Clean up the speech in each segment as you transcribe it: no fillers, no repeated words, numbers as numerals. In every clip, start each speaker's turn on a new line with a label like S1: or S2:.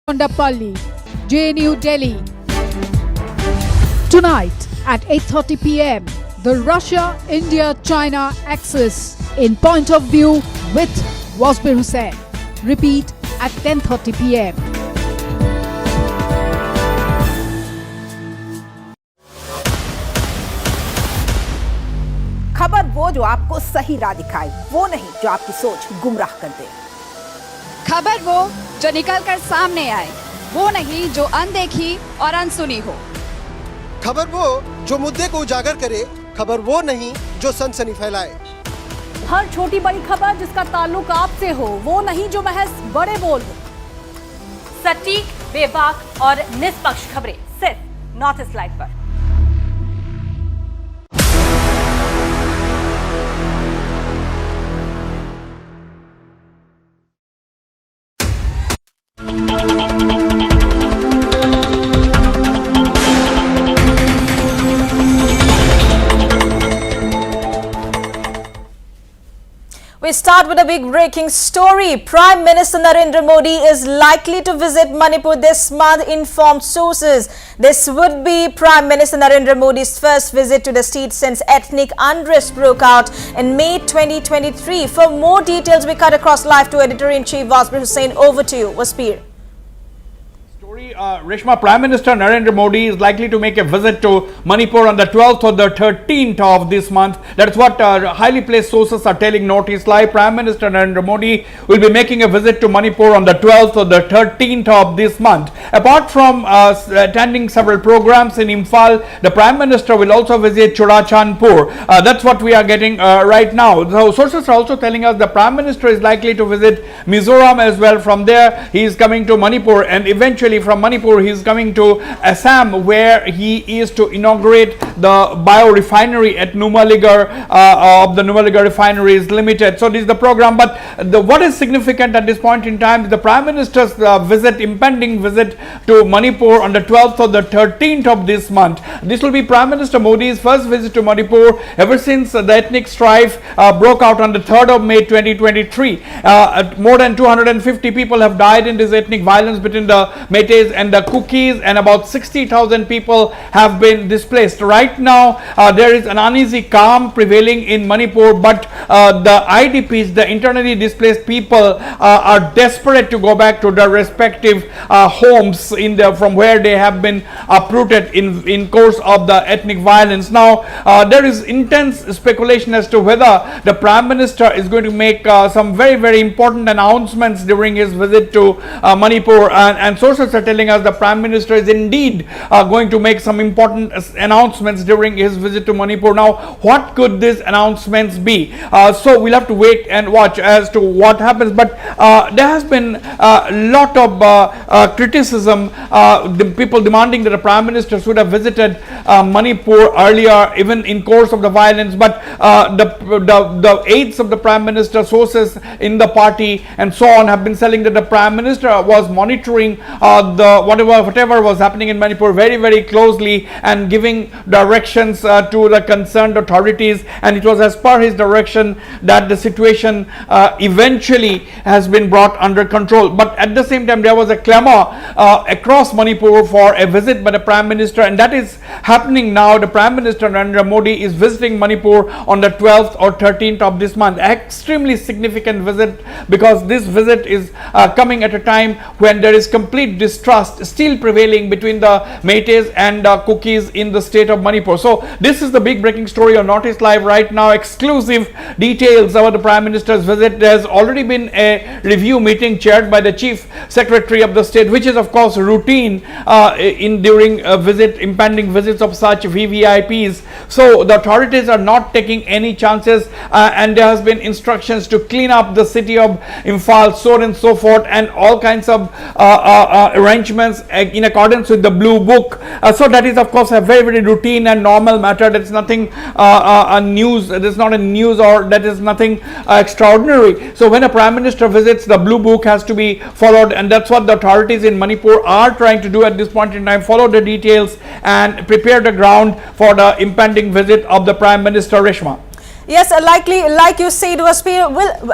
S1: Kondapalli, JNU Delhi. Tonight at 8:30 p.m. the Russia-India-China axis in Point of View with Wasbir Hussain. Repeat at 10:30 p.m.
S2: खबर वो जो आपको सही राह दिखाए, वो नहीं जो आपकी सोच गुमराह कर दे।
S3: खबर वो जो निकल कर सामने आए, वो नहीं जो अनदेखी और अनसुनी हो।
S4: खबर वो जो मुद्दे को उजागर करे, खबर वो नहीं जो सनसनी फैलाए।
S5: हर छोटी बड़ी खबर जिसका ताल्लुक आपसे हो, वो नहीं जो महज बड़े बोल हो। सटीक, बेबाक और निष्पक्ष खबरें सिर्फ नॉर्थ ईस्ट लाइव पर।
S6: We start with a big breaking story. Prime Minister Narendra Modi is likely to visit Manipur this month, informed sources. This would be Prime Minister Narendra Modi's first visit to the state since ethnic unrest broke out in May 2023. For more details, we cut across live to Editor-in-Chief Wasbir Hussain. Over to you, Wasbir.
S7: Reshma, Prime Minister Narendra Modi is likely to make a visit to Manipur on the 12th or the 13th of this month. That's what highly placed sources are telling Notice Live. Prime Minister Narendra Modi will be making a visit to Manipur on the 12th or the 13th of this month. Apart from attending several programs in Imphal, the Prime Minister will also visit Churachandpur. That's what we are getting right now. So sources are also telling us the Prime Minister is likely to visit Mizoram as well. From there, he is coming to Manipur, and eventually from Manipur he is coming to Assam, where he is to inaugurate the biorefinery at Numaligarh of the Numaligarh Refineries Limited. So this is the program, but what is significant at this point in time is the Prime Minister's impending visit to Manipur on the 12th or the 13th of this month. This will be Prime Minister Modi's first visit to Manipur ever since the ethnic strife broke out on the 3rd of May 2023. More than 250 people have died in this ethnic violence between the Meiteis and the Kukis, and about 60,000 people have been displaced. Right now, there is an uneasy calm prevailing in Manipur, but the IDPs, the internally displaced people, are desperate to go back to their respective homes from where they have been uprooted in course of the ethnic violence. Now, there is intense speculation as to whether the Prime Minister is going to make some very, very important announcements during his visit to Manipur, and sources are telling us the Prime Minister is indeed going to make some important announcements during his visit to Manipur. Now, what could these announcements be? So we'll have to wait and watch as to what happens. But there has been a lot of criticism, the people demanding that the Prime Minister should have visited Manipur earlier, even in course of the violence. But the aides of the Prime Minister, sources in the party and so on, have been saying that the Prime Minister was monitoring whatever was happening in Manipur very, very closely and giving directions to the concerned authorities, and it was as per his direction that the situation eventually has been brought under control. But at the same time, there was a clamor across Manipur for a visit by the Prime Minister, and that is happening now. The Prime Minister Narendra Modi is visiting Manipur on the 12th or 13th of this month. Extremely significant visit, because this visit is coming at a time when there is complete distrust still prevailing between the Meiteis and Kukis in the state of Manipur. So this is the big breaking story on Notice Live right now. Exclusive details about the Prime Minister's visit. There has already been a review meeting chaired by the Chief Secretary of the state, which is of course routine during impending visits of such VVIPs. So the authorities are not taking any chances, and there has been instructions to clean up the city of Imphal, so on and so forth, and all kinds of arrangements in accordance with the Blue Book. So that is of course a very, very routine and normal matter. That is nothing news. That is not a news, or that is nothing extraordinary. So when a Prime Minister visits, the Blue Book has to be followed, and that's what the authorities in Manipur are trying to do at this point in time. Follow the details and prepare the ground for the impending visit of the Prime Minister. Reshma.
S6: Yes, likely, like you said, Wasbir,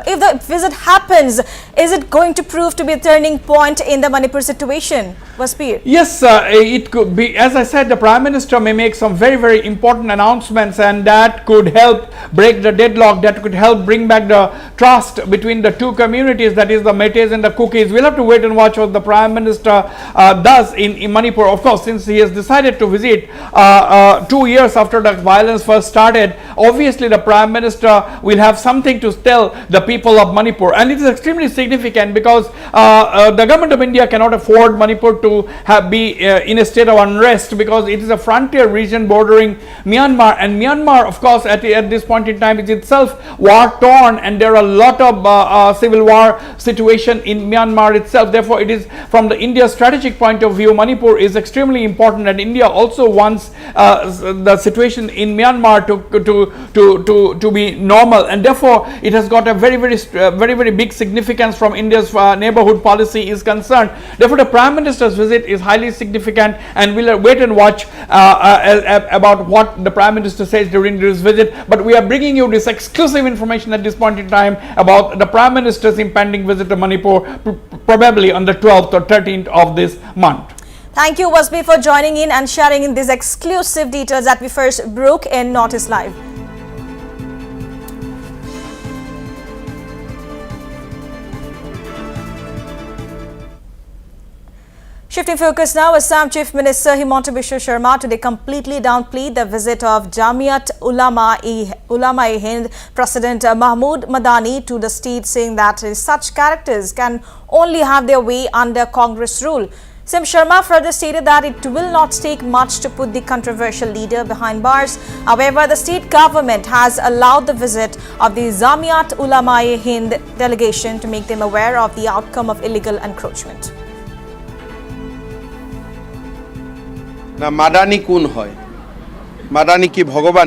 S6: if the visit happens, is it going to prove to be a turning point in the Manipur situation? Wasbir?
S7: Yes, it could be. As I said, the Prime Minister may make some very, very important announcements, and that could help break the deadlock, that could help bring back the trust between the two communities, that is the Meiteis and the Kukis. We'll have to wait and watch what the Prime Minister does in Manipur. Of course, since he has decided to visit 2 years after the violence first started, obviously the Prime Minister will have something to tell the people of Manipur, and it is extremely significant because the government of India cannot afford Manipur to be in a state of unrest, because it is a frontier region bordering Myanmar, and Myanmar, of course, at this point in time is itself war torn, and there are a lot of civil war situation in Myanmar itself. Therefore, it is from the India strategic point of view, Manipur is extremely important, and India also wants the situation in Myanmar to be normal, and therefore it has got a very big significance from India's neighborhood policy is concerned. Therefore, the Prime Minister's visit is highly significant, and we'll wait and watch about what the Prime Minister says during this visit. But we are bringing you this exclusive information at this point in time about the Prime Minister's impending visit to Manipur, probably on the 12th or 13th of this month.
S6: Thank you, Wasbir, for joining in and sharing in these exclusive details that we first broke in Notice Live. Shifting focus now, Assam Chief Minister Himanta Biswa Sharma today completely downplayed the visit of Jamiat Ulama-e-Hind President Mahmood Madani to the state, saying that such characters can only have their way under Congress rule. Sim Sharma further stated that it will not take much to put the controversial leader behind bars. However, the state government has allowed the visit of the Jamiat Ulama-e-Hind delegation to make them aware of the outcome of illegal encroachment.
S8: না মাদানি কোন হয় মাদানি কি ভগবান